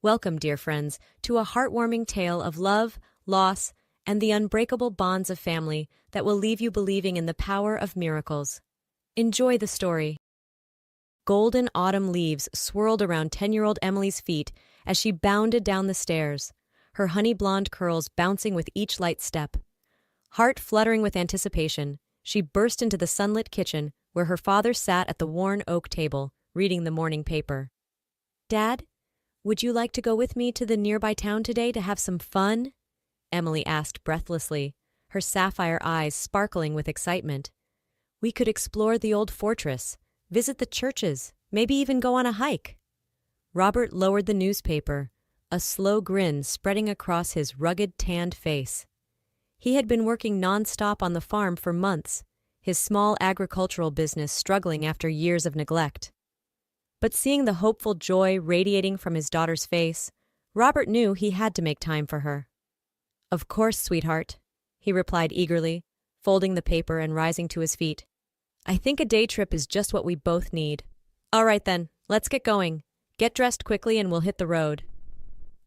Welcome, dear friends, to a heartwarming tale of love, loss, and the unbreakable bonds of family that will leave you believing in the power of miracles. Enjoy the story. Golden autumn leaves swirled around 10-year-old Emily's feet as she bounded down the stairs, her honey-blonde curls bouncing with each light step. Heart fluttering with anticipation, she burst into the sunlit kitchen where her father sat at the worn oak table, reading the morning paper. "Dad, would you like to go with me to the nearby town today to have some fun?" Emily asked breathlessly, her sapphire eyes sparkling with excitement. "We could explore the old fortress, visit the churches, maybe even go on a hike." Robert lowered the newspaper, a slow grin spreading across his rugged, tanned face. He had been working non-stop on the farm for months, his small agricultural business struggling after years of neglect. But seeing the hopeful joy radiating from his daughter's face, Robert knew he had to make time for her. "Of course, sweetheart," he replied eagerly, folding the paper and rising to his feet. "I think a day trip is just what we both need." "All right then, let's get going. Get dressed quickly and we'll hit the road."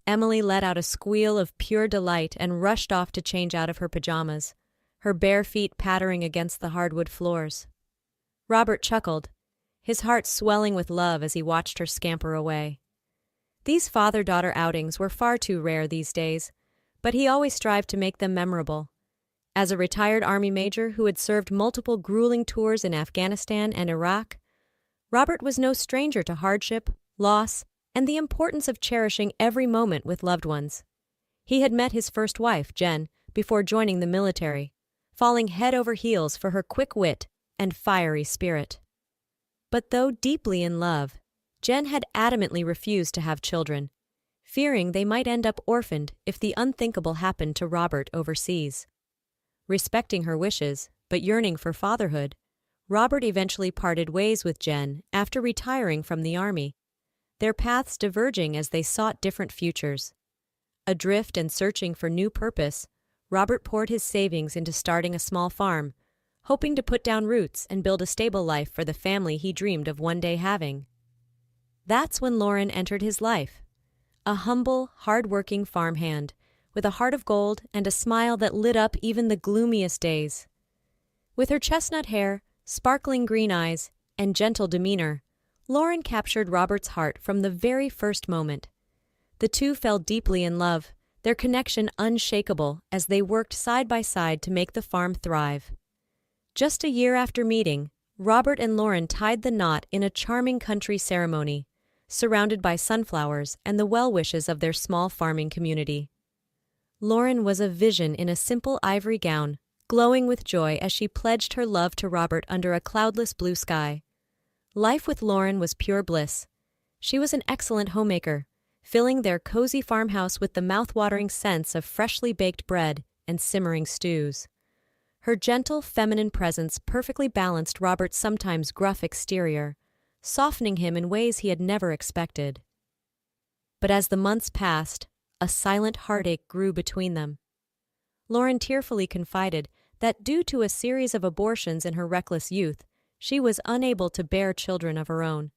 Emily let out a squeal of pure delight and rushed off to change out of her pajamas, her bare feet pattering against the hardwood floors. Robert chuckled, his heart swelling with love as he watched her scamper away. These father-daughter outings were far too rare these days, but he always strived to make them memorable. As a retired Army major who had served multiple grueling tours in Afghanistan and Iraq, Robert was no stranger to hardship, loss, and the importance of cherishing every moment with loved ones. He had met his first wife, Jen, before joining the military, falling head over heels for her quick wit and fiery spirit. But though deeply in love, Jen had adamantly refused to have children, fearing they might end up orphaned if the unthinkable happened to Robert overseas. Respecting her wishes, but yearning for fatherhood, Robert eventually parted ways with Jen after retiring from the Army, their paths diverging as they sought different futures. Adrift and searching for new purpose, Robert poured his savings into starting a small farm, hoping to put down roots and build a stable life for the family he dreamed of one day having. That's when Lauren entered his life, a humble, hard-working farmhand, with a heart of gold and a smile that lit up even the gloomiest days. With her chestnut hair, sparkling green eyes, and gentle demeanor, Lauren captured Robert's heart from the very first moment. The two fell deeply in love, their connection unshakable as they worked side by side to make the farm thrive. Just a year after meeting, Robert and Lauren tied the knot in a charming country ceremony, surrounded by sunflowers and the well-wishes of their small farming community. Lauren was a vision in a simple ivory gown, glowing with joy as she pledged her love to Robert under a cloudless blue sky. Life with Lauren was pure bliss. She was an excellent homemaker, filling their cozy farmhouse with the mouth-watering scents of freshly baked bread and simmering stews. Her gentle, feminine presence perfectly balanced Robert's sometimes gruff exterior, softening him in ways he had never expected. But as the months passed, a silent heartache grew between them. Lauren tearfully confided that due to a series of abortions in her reckless youth, she was unable to bear children of her own.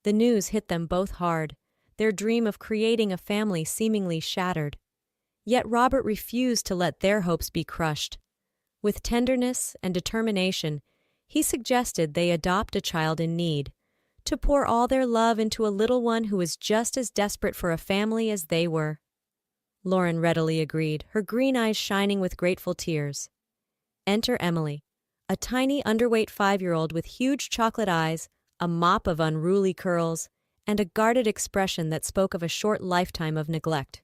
The news hit them both hard, their dream of creating a family seemingly shattered. Yet Robert refused to let their hopes be crushed. With tenderness and determination, he suggested they adopt a child in need, to pour all their love into a little one who was just as desperate for a family as they were. Lauren readily agreed, her green eyes shining with grateful tears. Enter Emily, a tiny underweight 5-year-old with huge chocolate eyes, a mop of unruly curls, and a guarded expression that spoke of a short lifetime of neglect.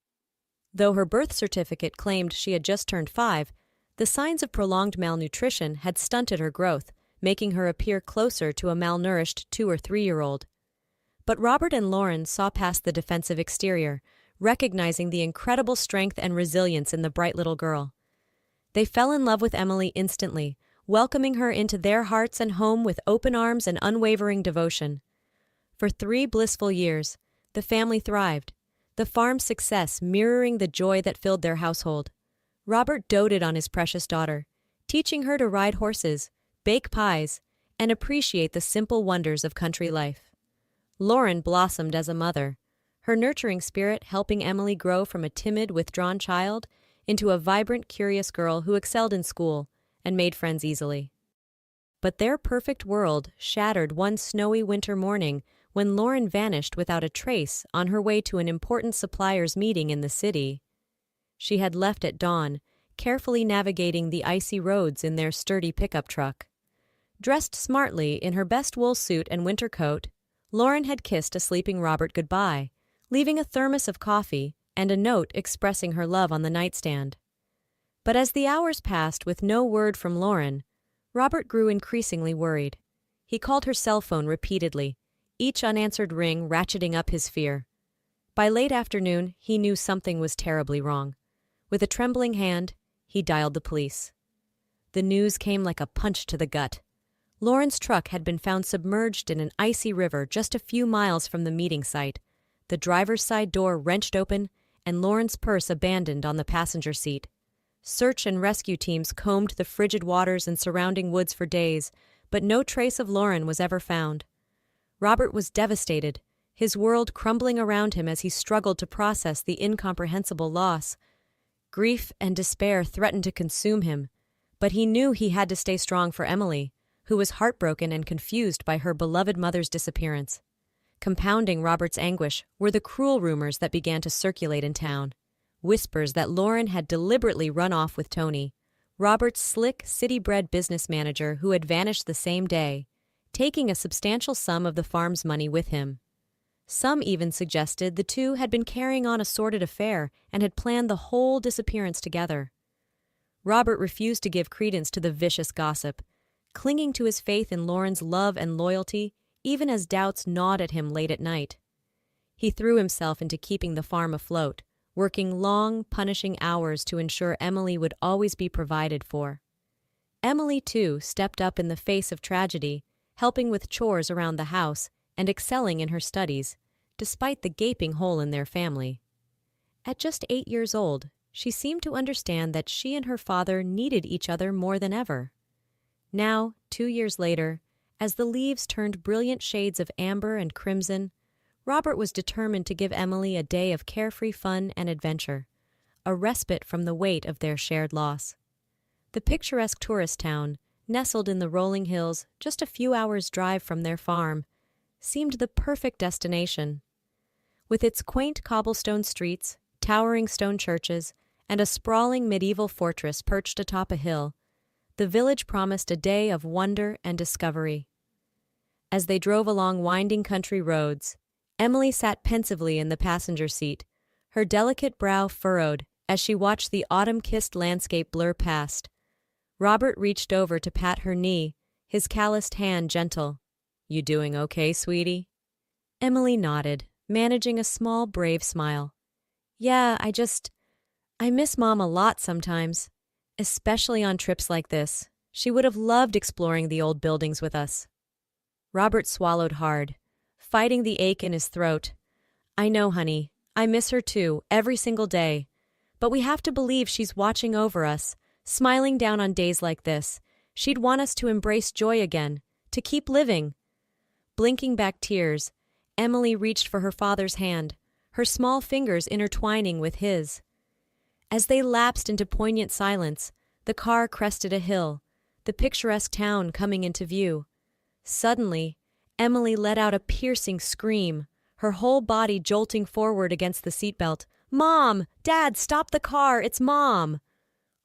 Though her birth certificate claimed she had just turned 5, the signs of prolonged malnutrition had stunted her growth, making her appear closer to a malnourished 2- or 3-year-old. But Robert and Lauren saw past the defensive exterior, recognizing the incredible strength and resilience in the bright little girl. They fell in love with Emily instantly, welcoming her into their hearts and home with open arms and unwavering devotion. For 3 blissful years, the family thrived, the farm's success mirroring the joy that filled their household. Robert doted on his precious daughter, teaching her to ride horses, bake pies, and appreciate the simple wonders of country life. Lauren blossomed as a mother, her nurturing spirit helping Emily grow from a timid, withdrawn child into a vibrant, curious girl who excelled in school and made friends easily. But their perfect world shattered one snowy winter morning when Lauren vanished without a trace on her way to an important supplier's meeting in the city. She had left at dawn, carefully navigating the icy roads in their sturdy pickup truck. Dressed smartly in her best wool suit and winter coat, Lauren had kissed a sleeping Robert goodbye, leaving a thermos of coffee and a note expressing her love on the nightstand. But as the hours passed with no word from Lauren, Robert grew increasingly worried. He called her cell phone repeatedly, each unanswered ring ratcheting up his fear. By late afternoon, he knew something was terribly wrong. With a trembling hand, he dialed the police. The news came like a punch to the gut. Lauren's truck had been found submerged in an icy river just a few miles from the meeting site, the driver's side door wrenched open, and Lauren's purse abandoned on the passenger seat. Search and rescue teams combed the frigid waters and surrounding woods for days, but no trace of Lauren was ever found. Robert was devastated, his world crumbling around him as he struggled to process the incomprehensible loss. Grief and despair threatened to consume him, but he knew he had to stay strong for Emily, who was heartbroken and confused by her beloved mother's disappearance. Compounding Robert's anguish were the cruel rumors that began to circulate in town. Whispers that Lauren had deliberately run off with Tony, Robert's slick, city-bred business manager who had vanished the same day, taking a substantial sum of the farm's money with him. Some even suggested the two had been carrying on a sordid affair and had planned the whole disappearance together. Robert refused to give credence to the vicious gossip, clinging to his faith in Lauren's love and loyalty even as doubts gnawed at him late at night. He threw himself into keeping the farm afloat, working long, punishing hours to ensure Emily would always be provided for. Emily, too, stepped up in the face of tragedy, helping with chores around the house and excelling in her studies, despite the gaping hole in their family. At just 8 years old, she seemed to understand that she and her father needed each other more than ever. Now, 2 years later, as the leaves turned brilliant shades of amber and crimson, Robert was determined to give Emily a day of carefree fun and adventure, a respite from the weight of their shared loss. The picturesque tourist town, nestled in the rolling hills just a few hours' drive from their farm, seemed the perfect destination. With its quaint cobblestone streets, towering stone churches, and a sprawling medieval fortress perched atop a hill, the village promised a day of wonder and discovery. As they drove along winding country roads, Emily sat pensively in the passenger seat, her delicate brow furrowed as she watched the autumn-kissed landscape blur past. Robert reached over to pat her knee, his calloused hand gentle. "You doing okay, sweetie?" Emily nodded, managing a small, brave smile. "Yeah, I miss Mom a lot sometimes, especially on trips like this. She would have loved exploring the old buildings with us." Robert swallowed hard, fighting the ache in his throat. "I know, honey. I miss her too, every single day. But we have to believe she's watching over us, smiling down on days like this. She'd want us to embrace joy again, to keep living." Blinking back tears, Emily reached for her father's hand, her small fingers intertwining with his. As they lapsed into poignant silence, the car crested a hill, the picturesque town coming into view. Suddenly, Emily let out a piercing scream, her whole body jolting forward against the seatbelt. "Mom! Dad, stop the car! It's Mom!"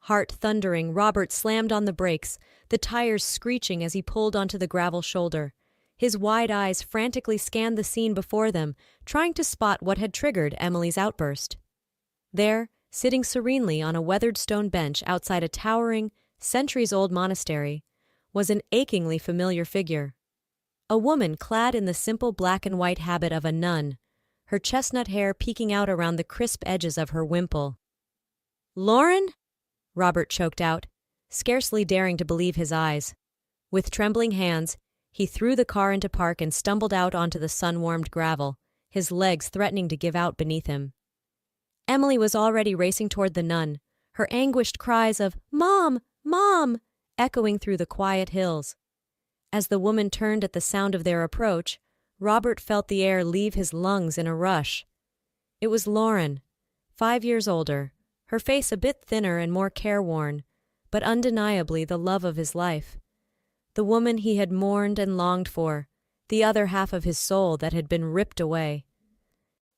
Heart thundering, Robert slammed on the brakes, the tires screeching as he pulled onto the gravel shoulder. His wide eyes frantically scanned the scene before them, trying to spot what had triggered Emily's outburst. There, sitting serenely on a weathered stone bench outside a towering, centuries-old monastery, was an achingly familiar figure. A woman clad in the simple black and white habit of a nun, her chestnut hair peeking out around the crisp edges of her wimple. "Lauren?" Robert choked out, scarcely daring to believe his eyes. With trembling hands, he threw the car into park and stumbled out onto the sun-warmed gravel, his legs threatening to give out beneath him. Emily was already racing toward the nun, her anguished cries of "Mom! Mom!" echoing through the quiet hills. As the woman turned at the sound of their approach, Robert felt the air leave his lungs in a rush. It was Lauren, 5 years older, her face a bit thinner and more careworn, but undeniably the love of his life. The woman he had mourned and longed for, the other half of his soul that had been ripped away.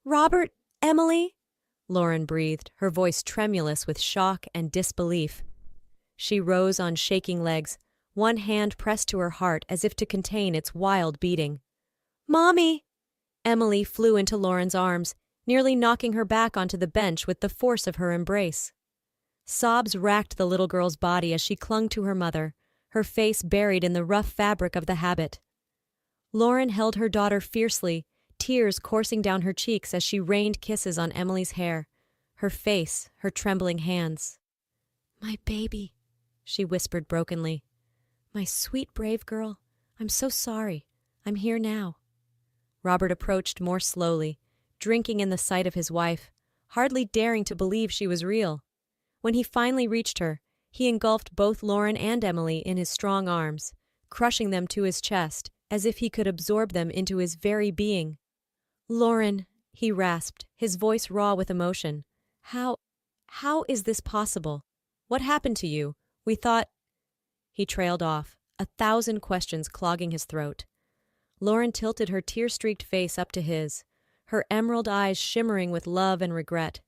"Robert, Emily?" Lauren breathed, her voice tremulous with shock and disbelief. She rose on shaking legs, one hand pressed to her heart as if to contain its wild beating. "Mommy!" Emily flew into Lauren's arms, nearly knocking her back onto the bench with the force of her embrace. Sobs racked the little girl's body as she clung to her mother, her face buried in the rough fabric of the habit. Lauren held her daughter fiercely, tears coursing down her cheeks as she rained kisses on Emily's hair, her face, her trembling hands. "My baby," she whispered brokenly. "My sweet, brave girl, I'm so sorry. I'm here now." Robert approached more slowly, drinking in the sight of his wife, hardly daring to believe she was real. When he finally reached her, he engulfed both Lauren and Emily in his strong arms, crushing them to his chest, as if he could absorb them into his very being. "Lauren," he rasped, his voice raw with emotion. How is this possible? What happened to you? We thought—" He trailed off, 1,000 questions clogging his throat. Lauren tilted her tear-streaked face up to his, her emerald eyes shimmering with love and regret.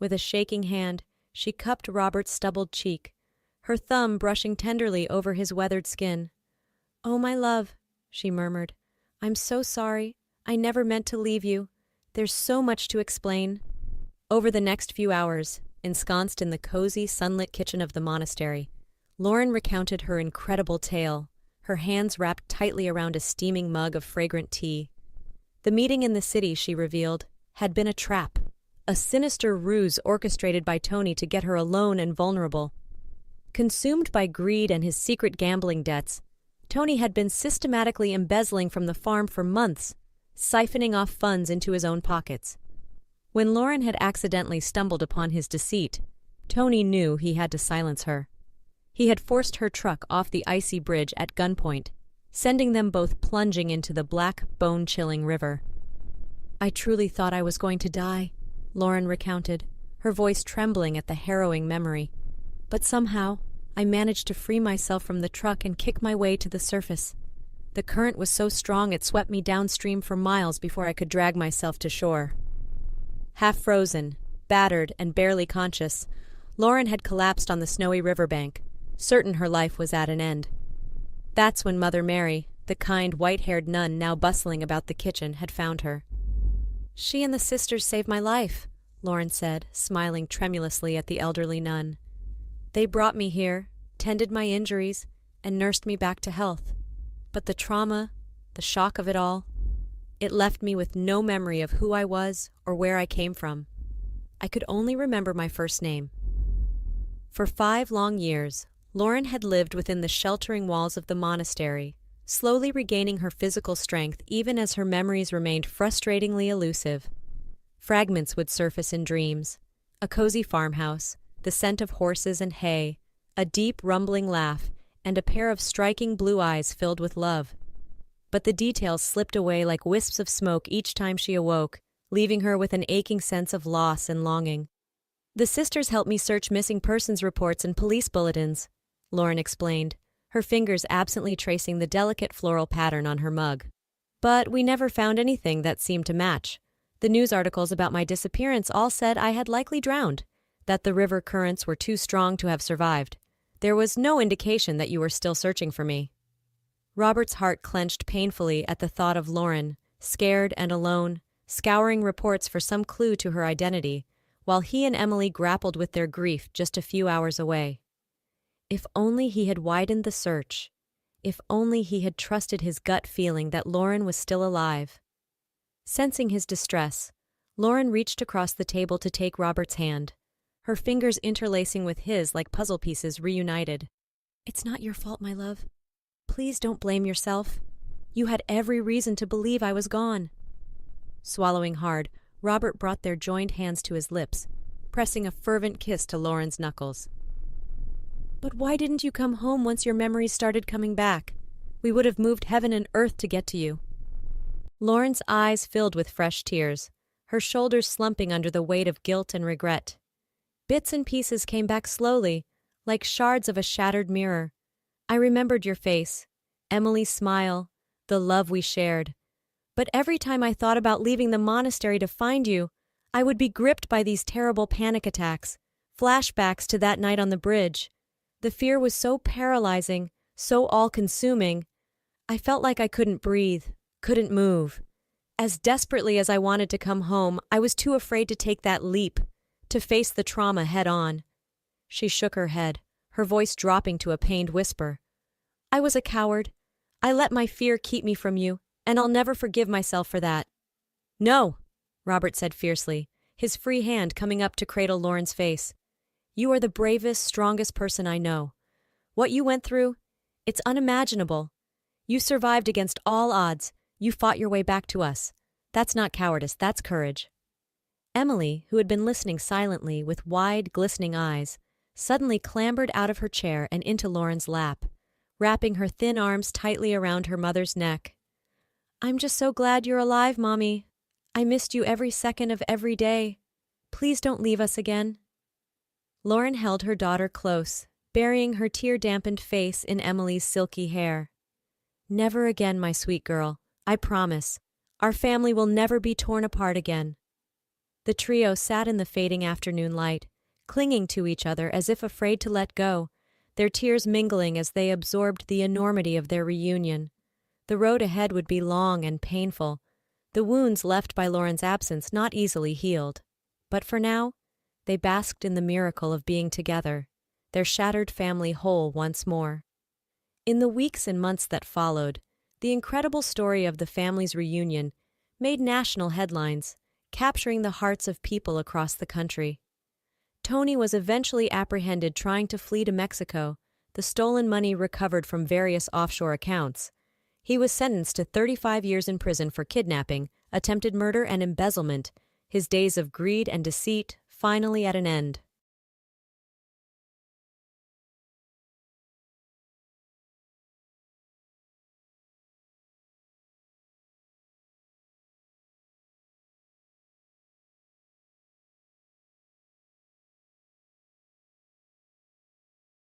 With a shaking hand, she cupped Robert's stubbled cheek, her thumb brushing tenderly over his weathered skin. "Oh, my love," she murmured. "I'm so sorry. I never meant to leave you. There's so much to explain." Over the next few hours, ensconced in the cozy, sunlit kitchen of the monastery, Lauren recounted her incredible tale, her hands wrapped tightly around a steaming mug of fragrant tea. The meeting in the city, she revealed, had been a trap, a sinister ruse orchestrated by Tony to get her alone and vulnerable. Consumed by greed and his secret gambling debts, Tony had been systematically embezzling from the farm for months, siphoning off funds into his own pockets. When Lauren had accidentally stumbled upon his deceit, Tony knew he had to silence her. He had forced her truck off the icy bridge at gunpoint, sending them both plunging into the black, bone-chilling river. "I truly thought I was going to die," Lauren recounted, her voice trembling at the harrowing memory. "But somehow, I managed to free myself from the truck and kick my way to the surface. The current was so strong it swept me downstream for miles before I could drag myself to shore." Half frozen, battered, and barely conscious, Lauren had collapsed on the snowy riverbank, certain her life was at an end. That's when Mother Mary, the kind, white-haired nun now bustling about the kitchen, had found her. "She and the sisters saved my life," Lauren said, smiling tremulously at the elderly nun. "They brought me here, tended my injuries, and nursed me back to health. But the trauma, the shock of it all, it left me with no memory of who I was or where I came from. I could only remember my first name." For 5 long years, Lauren had lived within the sheltering walls of the monastery, slowly regaining her physical strength even as her memories remained frustratingly elusive. Fragments would surface in dreams: a cozy farmhouse, the scent of horses and hay, a deep rumbling laugh, and a pair of striking blue eyes filled with love. But the details slipped away like wisps of smoke each time she awoke, leaving her with an aching sense of loss and longing. "The sisters helped me search missing persons reports and police bulletins," Lauren explained, her fingers absently tracing the delicate floral pattern on her mug. "But we never found anything that seemed to match. The news articles about my disappearance all said I had likely drowned, that the river currents were too strong to have survived. There was no indication that you were still searching for me." Robert's heart clenched painfully at the thought of Lauren, scared and alone, scouring reports for some clue to her identity, while he and Emily grappled with their grief just a few hours away. If only he had widened the search. If only he had trusted his gut feeling that Lauren was still alive. Sensing his distress, Lauren reached across the table to take Robert's hand, her fingers interlacing with his like puzzle pieces reunited. "It's not your fault, my love. Please don't blame yourself. You had every reason to believe I was gone." Swallowing hard, Robert brought their joined hands to his lips, pressing a fervent kiss to Lauren's knuckles. "But why didn't you come home once your memories started coming back? We would have moved heaven and earth to get to you." Lauren's eyes filled with fresh tears, her shoulders slumping under the weight of guilt and regret. Bits and pieces came back slowly, like shards of a shattered mirror. I remembered your face, Emily's smile, the love we shared. But every time I thought about leaving the monastery to find you, I would be gripped by these terrible panic attacks, flashbacks to that night on the bridge. The fear was so paralyzing, so all-consuming. I felt like I couldn't breathe, couldn't move. As desperately as I wanted to come home, I was too afraid to take that leap, to face the trauma head-on. She shook her head, her voice dropping to a pained whisper. I was a coward. I let my fear keep me from you, and I'll never forgive myself for that. No, Robert said fiercely, his free hand coming up to cradle Lauren's face. You are the bravest, strongest person I know. What you went through, it's unimaginable. You survived against all odds. You fought your way back to us. That's not cowardice, that's courage. Emily, who had been listening silently with wide, glistening eyes, suddenly clambered out of her chair and into Lauren's lap, wrapping her thin arms tightly around her mother's neck. I'm just so glad you're alive, Mommy. I missed you every second of every day. Please don't leave us again. Lauren held her daughter close, burying her tear-dampened face in Emily's silky hair. Never again, my sweet girl. I promise. Our family will never be torn apart again. The trio sat in the fading afternoon light, clinging to each other as if afraid to let go, their tears mingling as they absorbed the enormity of their reunion. The road ahead would be long and painful, the wounds left by Lauren's absence not easily healed. But for now, they basked in the miracle of being together, their shattered family whole once more. In the weeks and months that followed, the incredible story of the family's reunion made national headlines, capturing the hearts of people across the country. Tony was eventually apprehended trying to flee to Mexico, the stolen money recovered from various offshore accounts. He was sentenced to 35 years in prison for kidnapping, attempted murder, and embezzlement, his days of greed and deceit finally at an end.